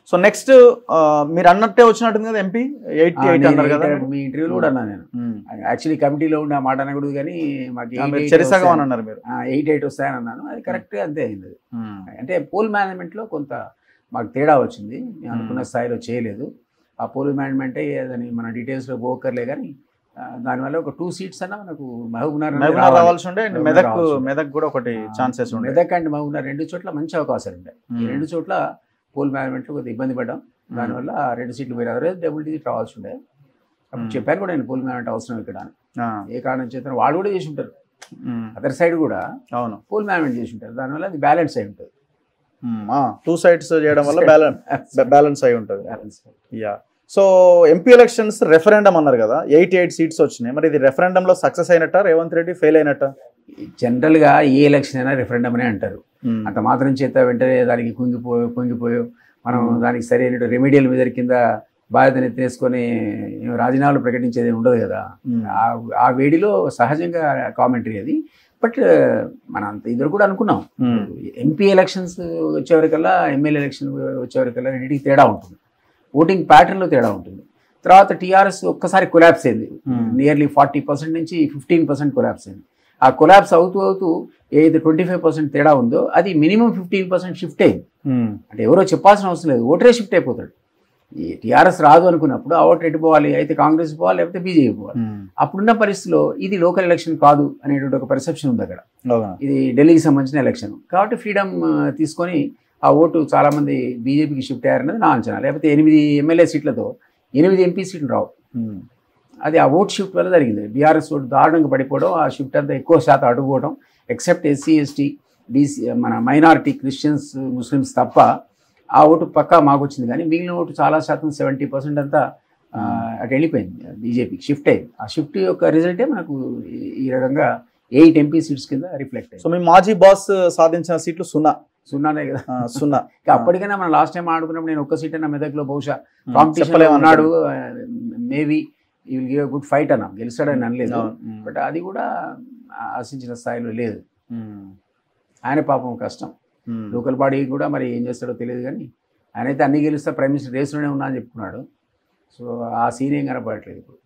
So next మీరు అన్నట్టే వచ్చినట్టుంది కదా ఎంపీ 88 అన్నారు కదా మీ ఇంటర్వ్యూలో కూడా అన్నా నేను. యాక్చువల్లీ కమిటీలో ఉండే ఆ మాట అనకూడదు కానీ మాకు చెరిసగం అని అన్నారు మీరు. 88 వస్తాయని అన్నాను. అది కరెక్ట్గా అంతే అయింది. అంటే పోల్ మేనేజ్మెంట్లో కొంత మాకు తేడా వచ్చింది. మేము అనుకున్న స్థాయిలో చేయలేదు. ఆ పోల్ మేనేజ్మెంటే దాన్ని మన డీటెయిల్స్లో పోకర్లే కానీ దానివల్ల ఒక 2 సీట్స్ అన్నా మనకు మహబూబ్నగర్ రావాల్సి ఉండే. మెదక్ కూడా ఒకటి ఛాన్సెస్ ఉండే. మెదక్ అండ్ మహబూబ్నగర్ 2 చోట్ల మంచి అవకాశాలు ఉంటాయి. ఈ 2 చోట్ల పోల్ మేనేజ్మెంట్లో కొద్దిగా ఇబ్బంది పడ్డాం. దానివల్ల 2 సీట్లు పోయిన డబుల్ డిజిట్ రావాల్సి ఉండే. అప్పుడు చెప్పాను కూడా నేను పోల్ మేనేజ్మెంట్ అవసరం ఇక్కడ ఏ కారణం చేత వాళ్ళు కూడా చేసి ఉంటారు. అదర్ సైడ్ కూడా అవును పోల్ మేనేజ్మెంట్ చేసి ఉంటారు. దానివల్ల అది బ్యాలెన్స్ అయి ఉంటుంది. 2 సైడ్స్ చేయడం వల్ల బ్యాలెన్స్ అయి ఉంటుంది. Yeah. So MP elections referendum అన్నారు కదా, 88 సీట్స్ వచ్చినాయి. మరి ఇది రెఫరెండంలో సక్సెస్ అయినట్ట, రేవంత్ రెడ్డి ఫెయిల్ అయినట్ట? జనరల్గా ఏ ఎలక్షన్ అయినా రెఫరెండం అనే అంటారు. అంత మాత్రం చేత వెంటనే దానికి కుంగిపోయో మనం దానికి సరైన రెమెడియల్ మెజర్ కింద బాధ్యతను ఎత్తేసుకొని రాజీనామాలు ప్రకటించేది ఉండదు కదా. ఆ వేడిలో సహజంగా కామెంటరీ అది. బట్ మనం అంత ఇద్దరు కూడా అనుకున్నాం ఎంపీ ఎలక్షన్స్ వచ్చేవరకల్లా ఎమ్మెల్యే ఎలక్షన్ వచ్చేవరకల్లా రెండింటికి తేడా ఉంటుంది. ఓటింగ్ ప్యాటర్న్లో తేడా ఉంటుంది. తర్వాత టీఆర్ఎస్ ఒక్కసారి కొలాప్స్ అయింది. నియర్లీ 40% నుంచి 15% కొలాప్స్ అయింది. ఆ కొలాప్స్ అవుతూ ఏదైతే 25% తేడా ఉందో అది మినిమం 15% షిఫ్ట్ అయింది. అంటే ఎవరో చెప్పాల్సిన అవసరం లేదు, ఓటరే షిఫ్ట్ అయిపోతాడు. ఈ టీఆర్ఎస్ రాదు అనుకున్నప్పుడు ఆ ఓటర్ ఎటు పోవాలి, అయితే కాంగ్రెస్ పోవాలి లేకపోతే బీజేపీ పోవాలి. అప్పుడున్న పరిస్థితిలో ఇది లోకల్ ఎలక్షన్ కాదు అనేటువంటి ఒక పర్సెప్షన్ ఉంది అక్కడ. ఇది ఢిల్లీకి సంబంధించిన ఎలక్షన్ కాబట్టి ఫ్రీడమ్ తీసుకొని ఆ ఓటు చాలామంది బీజేపీకి షిఫ్ట్ అయ్యారన్నది నా అంచనా. లేకపోతే 8 ఎమ్మెల్యే సీట్లతో 8 ఎంపీ సీట్లు రావు. అది ఆ ఓట్ షిఫ్ట్ వల్ల జరిగింది. బీఆర్ఎస్ ఓటు దారుణంగా పడిపోవడం, ఆ షిఫ్ట్ అంతా ఎక్కువ శాతం అడుగుపోవడం. ఎక్సెప్ట్ ఎస్సీ ఎస్టీ బీసీ మన మైనారిటీ క్రిస్టియన్స్ ముస్లిమ్స్ తప్ప ఆ ఓటు పక్కా మాకు వచ్చింది. కానీ మిగిలిన ఓటు చాలా శాతం 70% అంతా అటు వెళ్ళిపోయింది, బీజేపీకి షిఫ్ట్ అయింది. ఆ షిఫ్ట్ యొక్క రిజల్టే మనకు ఈ రకంగా 8 ఎంపీ సీట్స్ కింద రిఫ్లెక్ట్ అయ్యింది. సో మీ మాజీ బాస్ సాధించిన సీట్లు సున్నానే కదా. 0. అప్పటికైనా మనం లాస్ట్ టైం ఆడుకున్నప్పుడు నేను ఒక్క సీట్ అన్న మెదక్లో బహుశా కాంపిటీషన్ ఉన్నాడు, మేబీ ఈ will give a good fight అన్నాం, గెలిచాడని అనలేదు. బట్ అది కూడా ఆశించిన స్థాయిలో లేదు. ఆయన పాపం కష్టం. లోకల్ బాడీ కూడా మరి ఏం చేస్తాడో తెలియదు. కానీ ఆయన అయితే అన్ని గెలుస్తా ప్రైమ్ మినిస్టర్ రేసులోనే ఉన్నా అని చెప్పుకున్నాడు. సో ఆ సీన్ ఏం కనపడట్లేదు ఇప్పుడు.